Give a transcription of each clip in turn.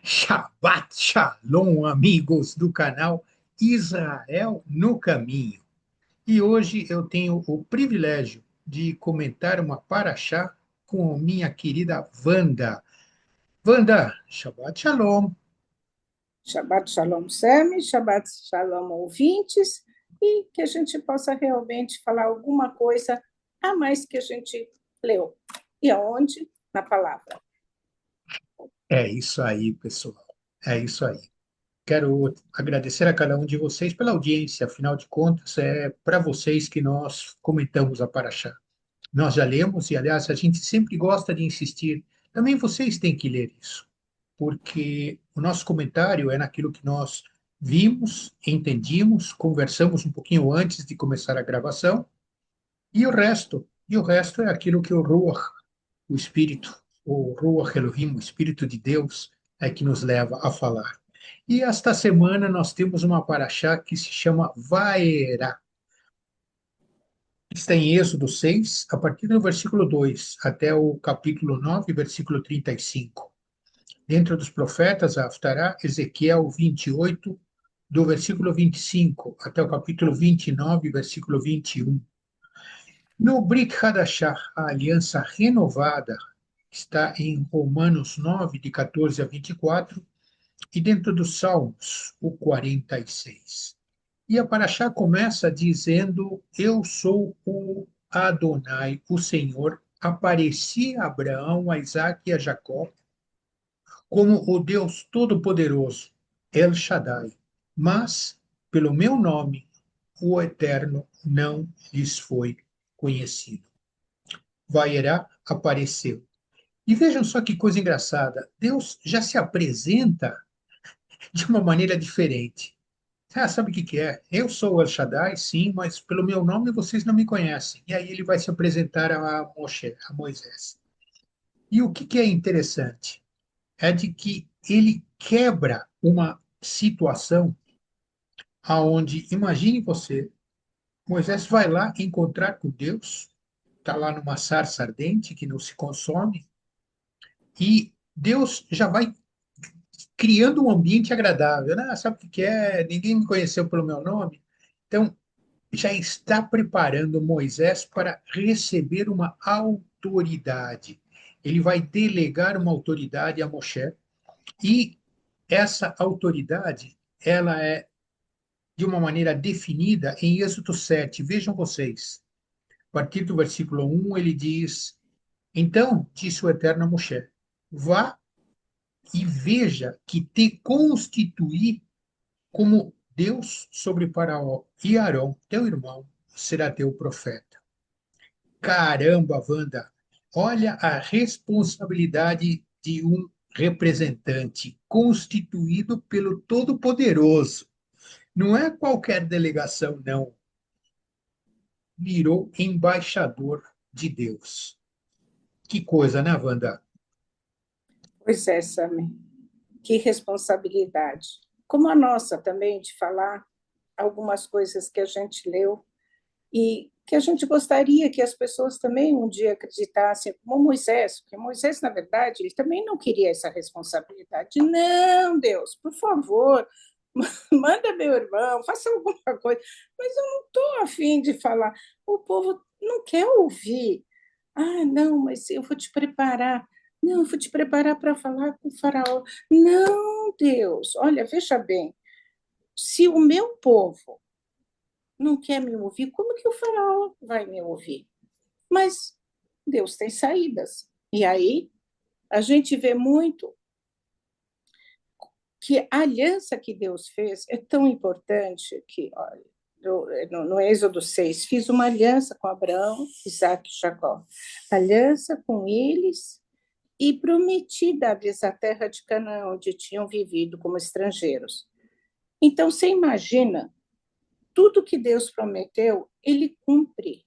Shabbat Shalom, amigos do canal Israel no Caminho. E hoje eu tenho o privilégio de comentar uma paraxá com minha querida Wanda. Wanda, Shabbat Shalom. Shabbat Shalom, Sami, Shabbat Shalom, ouvintes, e que a gente possa realmente falar alguma coisa a mais que a gente leu. E aonde? Na palavra. É isso aí, pessoal. É isso aí. Quero agradecer a cada um de vocês pela audiência, afinal de contas, é para vocês que nós comentamos a paraxá. Nós já lemos, e aliás, a gente sempre gosta de insistir. Também vocês têm que ler isso, porque o nosso comentário é naquilo que nós vimos, entendimos, conversamos um pouquinho antes de começar a gravação, e o resto é aquilo que o Ruach, o Espírito, o Ruach Elohim, o Espírito de Deus, é que nos leva a falar. E esta semana nós temos uma paraxá que se chama Vaerá. Está em Êxodo 6, a partir do versículo 2 até o capítulo 9, versículo 35. Dentro dos profetas, Haftará, Ezequiel 28, do versículo 25 até o capítulo 29, versículo 21. No Brit Hadashah, a aliança renovada, está em Romanos 9, de 14 a 24, e dentro dos Salmos, o 46. E a Paraxá começa dizendo: Eu sou o Adonai, o Senhor, apareci a Abraão, a Isaac e a Jacó como o Deus Todo-Poderoso, El Shaddai. Mas, pelo meu nome, o Eterno não lhes foi conhecido. Vaierá apareceu. E vejam só que coisa engraçada: Deus já se apresenta de uma maneira diferente. Ah, sabe o que que é? Eu sou o El Shaddai, sim, mas pelo meu nome vocês não me conhecem. E aí ele vai se apresentar a Moshe, a Moisés. E o que que é interessante? É de que ele quebra uma situação aonde, imagine você, Moisés vai lá encontrar com Deus, está lá numa sarça ardente que não se consome, e Deus já vai criando um ambiente agradável. Né? Sabe o que que é? Ninguém me conheceu pelo meu nome. Então, já está preparando Moisés para receber uma autoridade. Ele vai delegar uma autoridade a Moshe, e essa autoridade, ela é de uma maneira definida em Êxodo 7. Vejam vocês, a partir do versículo 1, ele diz: Então disse o Eterno a Moshe: Vá e veja que te constituí como Deus sobre Faraó, e Arão, teu irmão, será teu profeta. Caramba, Wanda, olha a responsabilidade de um representante constituído pelo Todo-Poderoso. Não é qualquer delegação, não. Virou embaixador de Deus. Que coisa, né, Wanda? Pois é, Sami, que responsabilidade. Como a nossa também, de falar algumas coisas que a gente leu e que a gente gostaria que as pessoas também um dia acreditassem, como Moisés, porque Moisés, na verdade, ele também não queria essa responsabilidade. Não, Deus, por favor, manda meu irmão, faça alguma coisa. Mas eu não estou afim de falar. O povo não quer ouvir. Ah, não, mas eu vou te preparar. Não, eu vou te preparar para falar com o faraó. Não, Deus, olha, veja bem, se o meu povo não quer me ouvir, como que o faraó vai me ouvir? Mas Deus tem saídas. E aí a gente vê muito que a aliança que Deus fez é tão importante que, olha, no Êxodo 6, fiz uma aliança com Abraão, Isaac e Jacó. Aliança com eles e prometi dar-lhes a terra de Canaã, onde tinham vivido como estrangeiros. Então, você imagina, tudo que Deus prometeu, ele cumpre.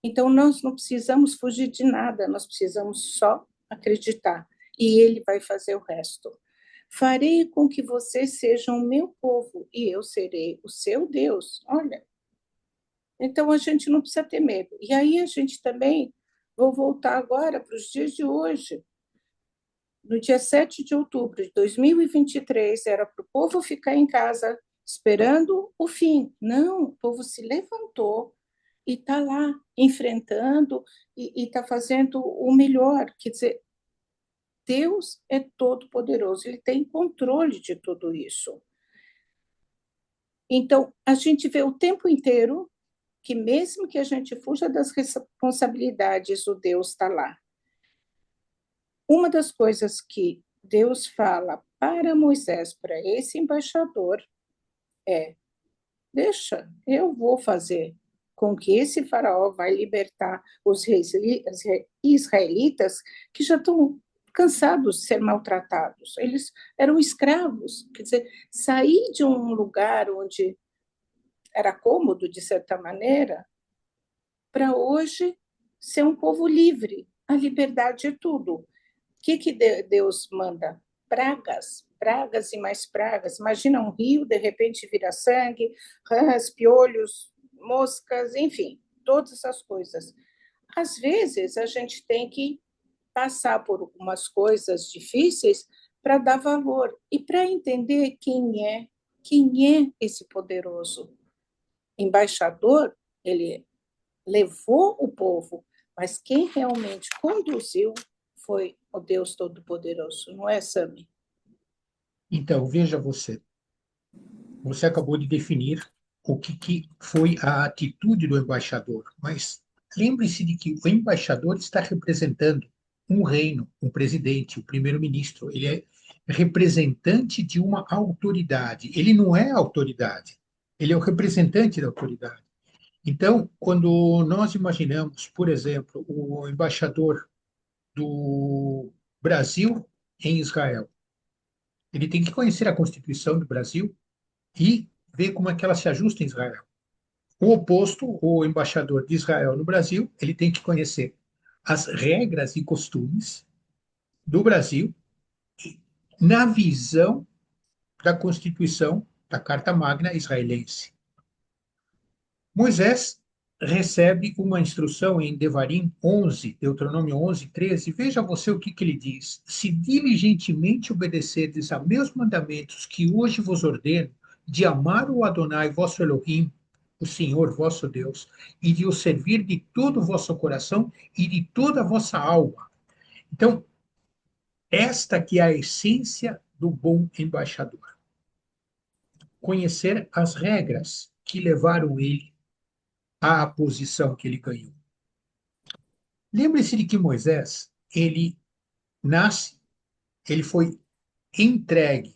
Então, nós não precisamos fugir de nada, nós precisamos só acreditar. E ele vai fazer o resto. Farei com que vocês sejam o meu povo e eu serei o seu Deus. Olha, então a gente não precisa ter medo. E aí a gente também, vou voltar agora para os dias de hoje. no dia 7 de outubro de 2023, era para o povo ficar em casa esperando o fim. Não, o povo se levantou e está lá enfrentando e está fazendo o melhor. Quer dizer, Deus é todo-poderoso, ele tem controle de tudo isso. Então, a gente vê o tempo inteiro que, mesmo que a gente fuja das responsabilidades, o Deus está lá. Uma das coisas que Deus fala para Moisés, para esse embaixador, é: deixa, eu vou fazer com que esse faraó vai libertar os israelitas que já estão cansados de ser maltratados. Eles eram escravos, quer dizer, sair de um lugar onde era cômodo, de certa maneira, para hoje ser um povo livre. A liberdade é tudo. O que Deus manda? Pragas, pragas e mais pragas. Imagina um rio, de repente vira sangue, rãs, piolhos, moscas, enfim, todas essas coisas. Às vezes, a gente tem que passar por algumas coisas difíceis para dar valor e para entender quem é esse poderoso. Embaixador, ele levou o povo, mas quem realmente conduziu foi o Deus Todo-Poderoso, não é, Sami? Então, veja você. Você acabou de definir o que foi a atitude do embaixador, mas lembre-se de que o embaixador está representando um reino, um presidente, o primeiro-ministro. Ele é representante de uma autoridade. Ele não é autoridade, ele é o representante da autoridade. Então, quando nós imaginamos, por exemplo, o embaixador do Brasil em Israel, ele tem que conhecer a Constituição do Brasil e ver como é que ela se ajusta em Israel. O oposto, o embaixador de Israel no Brasil, ele tem que conhecer as regras e costumes do Brasil na visão da Constituição, da Carta Magna israelense. Moisés recebe uma instrução em Devarim 11, Deuteronômio 11, 13. Veja você o que ele diz. Se diligentemente obedecerdes a meus mandamentos que hoje vos ordeno, de amar o Adonai, vosso Elohim, o Senhor vosso Deus, e de o servir de todo o vosso coração e de toda a vossa alma. Então, esta que é a essência do bom embaixador. Conhecer as regras que levaram ele à posição que ele ganhou. Lembre-se de que Moisés, ele nasce, ele foi entregue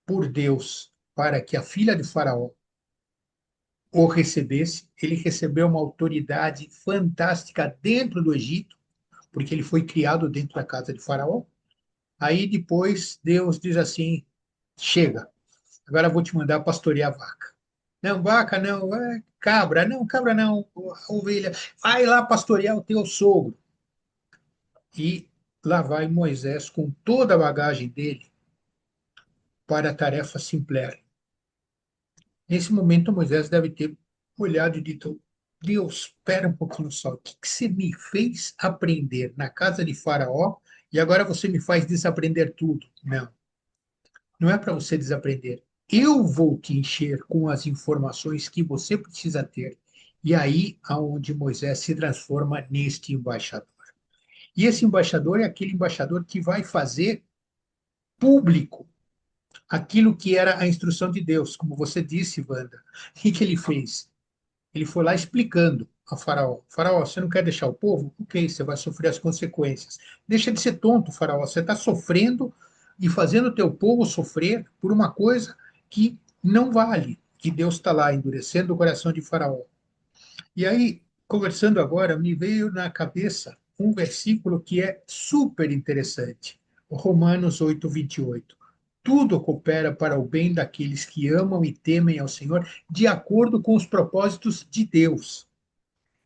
por Deus para que a filha de Faraó o recebesse. Ele recebeu uma autoridade fantástica dentro do Egito, porque ele foi criado dentro da casa de Faraó. Aí depois Deus diz assim: chega, agora eu vou te mandar pastorear vaca. Não, vaca não, cabra não, ovelha. Vai lá pastorear o teu sogro. E lá vai Moisés com toda a bagagem dele para a tarefa simplória. Nesse momento, Moisés deve ter olhado e dito: Deus, espera um pouquinho só, o que você me fez aprender na casa de Faraó e agora você me faz desaprender tudo? Não, não é para você desaprender. Eu vou te encher com as informações que você precisa ter. E aí aonde Moisés se transforma neste embaixador. E esse embaixador é aquele embaixador que vai fazer público aquilo que era a instrução de Deus, como você disse, Wanda. O que ele fez? Ele foi lá explicando a Faraó: Faraó, você não quer deixar o povo? Ok, você vai sofrer as consequências. Deixa de ser tonto, Faraó. Você está sofrendo e fazendo o teu povo sofrer por uma coisa que não vale. Que Deus está lá endurecendo o coração de Faraó. E aí, conversando agora, me veio na cabeça um versículo que é super interessante. Romanos 8, 28. Tudo coopera para o bem daqueles que amam e temem ao Senhor, de acordo com os propósitos de Deus.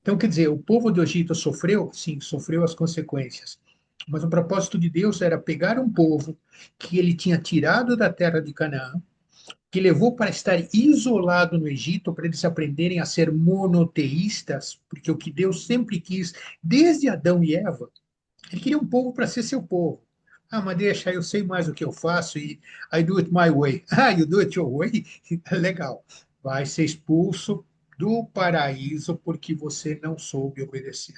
Então, quer dizer, o povo do Egito sofreu? Sim, sofreu as consequências. Mas o propósito de Deus era pegar um povo que ele tinha tirado da terra de Canaã, que levou para estar isolado no Egito, para eles aprenderem a ser monoteístas, porque o que Deus sempre quis, desde Adão e Eva, ele queria um povo para ser seu povo. Ah, mas deixa, eu sei mais o que eu faço e I do it my way. Ah, you do it your way? Legal. Vai ser expulso do paraíso porque você não soube obedecer.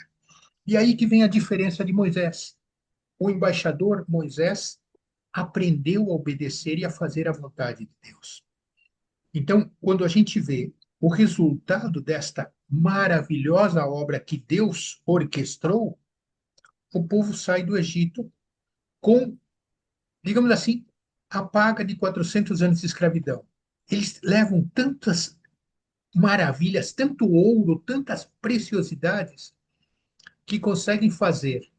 E aí que vem a diferença de Moisés. O embaixador Moisés aprendeu a obedecer e a fazer a vontade de Deus. Então, quando a gente vê o resultado desta maravilhosa obra que Deus orquestrou, o povo sai do Egito com, digamos assim, a paga de 400 anos de escravidão. Eles levam tantas maravilhas, tanto ouro, tantas preciosidades, que conseguem fazer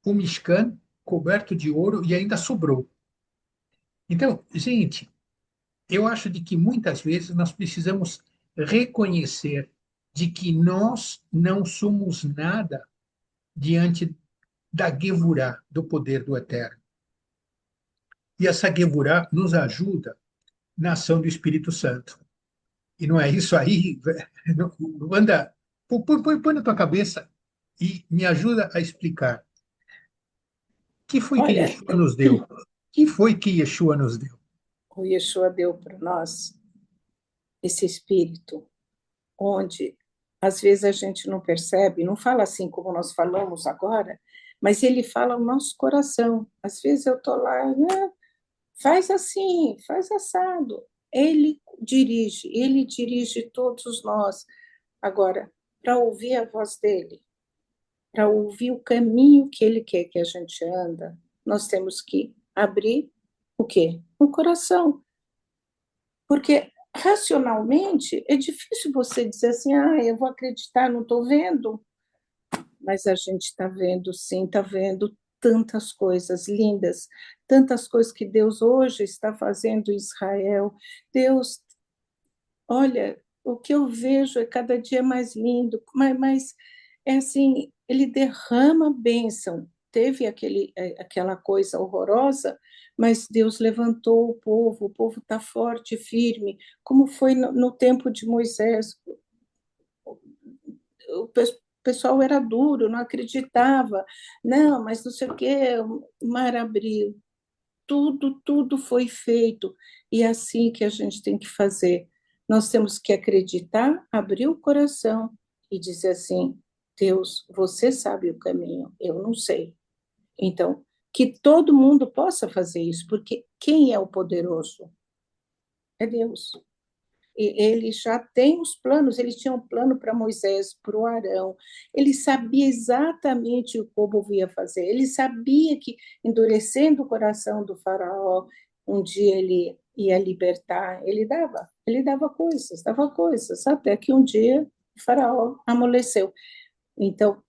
o Mishkan coberto de ouro e ainda sobrou. Então, gente, eu acho de que muitas vezes nós precisamos reconhecer de que nós não somos nada diante da Gevurá, do poder do Eterno. E essa Gevurá nos ajuda na ação do Espírito Santo. E não é isso aí, anda, põe na tua cabeça e me ajuda a explicar. O que foi que Olha, Yeshua nos deu? O que foi que Yeshua nos deu? o Yeshua deu para nós esse espírito, onde às vezes a gente não percebe, não fala assim como nós falamos agora, mas ele fala no nosso coração. Às vezes eu estou lá, né? Faz assim, faz assado. Ele dirige todos nós. Agora, para ouvir a voz dele, para ouvir o caminho que ele quer que a gente anda, nós temos que abrir o quê? O coração. Porque racionalmente é difícil você dizer assim, ah, eu vou acreditar, não estou vendo. Mas a gente está vendo, sim, está vendo tantas coisas lindas, tantas coisas que Deus hoje está fazendo em Israel. Deus, olha, o que eu vejo é cada dia mais lindo, mas é assim, ele derrama bênção. Teve aquela coisa horrorosa, mas Deus levantou o povo está forte, firme, como foi no tempo de Moisés. O pessoal era duro, não acreditava. Não, mas não sei o quê, o mar abriu. Tudo foi feito. E é assim que a gente tem que fazer. Nós temos que acreditar, abrir o coração e dizer assim: Deus, você sabe o caminho, eu não sei. Então, que todo mundo possa fazer isso, porque quem é o poderoso? É Deus. Ele já tem os planos, ele tinha um plano para Moisés, para o Arão, ele sabia exatamente o como ia fazer, ele sabia que, endurecendo o coração do faraó, um dia ele ia libertar, dava coisas, até que um dia o faraó amoleceu. Então,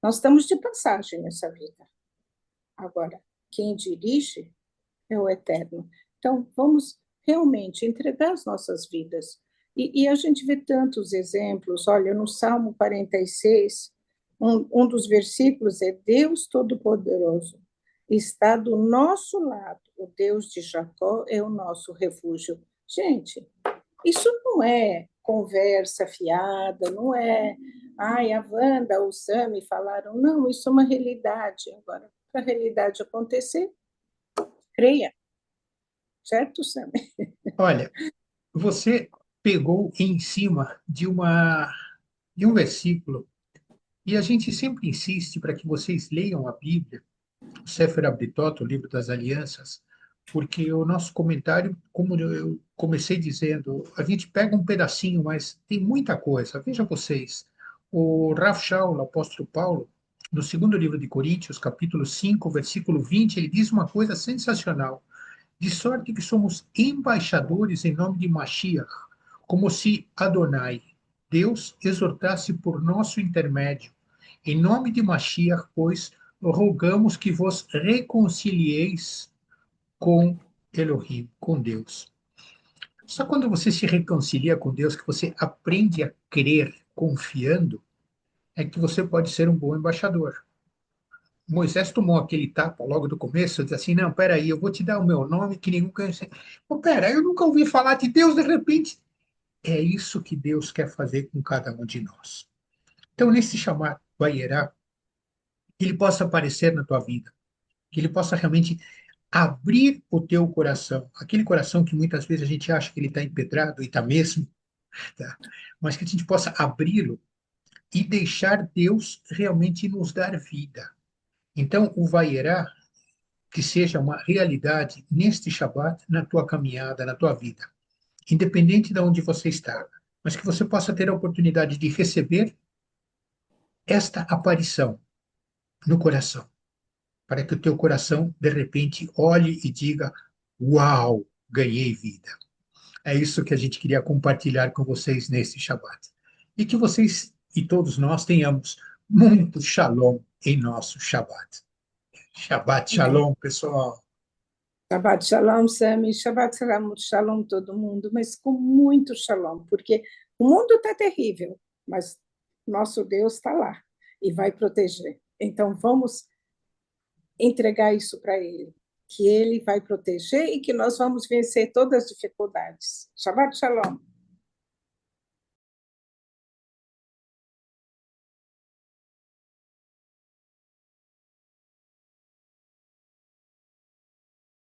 nós estamos de passagem nessa vida. Agora, quem dirige é o Eterno. Então, vamos realmente entregar as nossas vidas. E a gente vê tantos exemplos. Olha, no Salmo 46, um dos versículos é: Deus Todo-Poderoso está do nosso lado, o Deus de Jacó é o nosso refúgio. Gente, isso não é conversa fiada, não é. Ai, a Wanda, o Sami falaram, não, isso é uma realidade. Agora, para a realidade acontecer, creia. Certo, Sam? Olha, você pegou em cima de um versículo e a gente sempre insiste para que vocês leiam a Bíblia, o Sefer Abritot, o livro das alianças, porque o nosso comentário, como eu comecei dizendo, a gente pega um pedacinho, mas tem muita coisa. Veja vocês, o Rav Shaul, o apóstolo Paulo, no segundo livro de Coríntios, capítulo 5, versículo 20, ele diz uma coisa sensacional: de sorte que somos embaixadores em nome de Mashiach, como se Adonai, Deus, exortasse por nosso intermédio. Em nome de Mashiach, pois, rogamos que vos reconcilieis com Elohim, com Deus. Só quando você se reconcilia com Deus, que você aprende a crer confiando, é que você pode ser um bom embaixador. Moisés tomou aquele tapa logo do começo, disse assim, não, peraí, eu vou te dar o meu nome que nenhum conhece. Pô, pera, eu nunca ouvi falar de Deus, de repente. É isso que Deus quer fazer com cada um de nós. Então, nesse chamado Vaierá, ele possa aparecer na tua vida que ele possa realmente abrir o teu coração, aquele coração que muitas vezes a gente acha que ele está empedrado, e está mesmo, tá? Mas que a gente possa abri-lo e deixar Deus realmente nos dar vida. Então, o Vaierá, que seja uma realidade neste Shabat, na tua caminhada, na tua vida, independente de onde você está, mas que você possa ter a oportunidade de receber esta aparição no coração, para que o teu coração, de repente, olhe e diga: Uau, ganhei vida. É isso que a gente queria compartilhar com vocês neste Shabat. E que vocês e todos nós tenhamos muito shalom em nosso Shabat. Shabbat Amém. shalom, pessoal. Shabbat Shalom, Sami. Shabbat Shalom todo mundo, mas com muito Shalom, porque o mundo está terrível, mas nosso Deus está lá e vai proteger. Então, vamos entregar isso para Ele, que Ele vai proteger e que nós vamos vencer todas as dificuldades. Shabbat Shalom.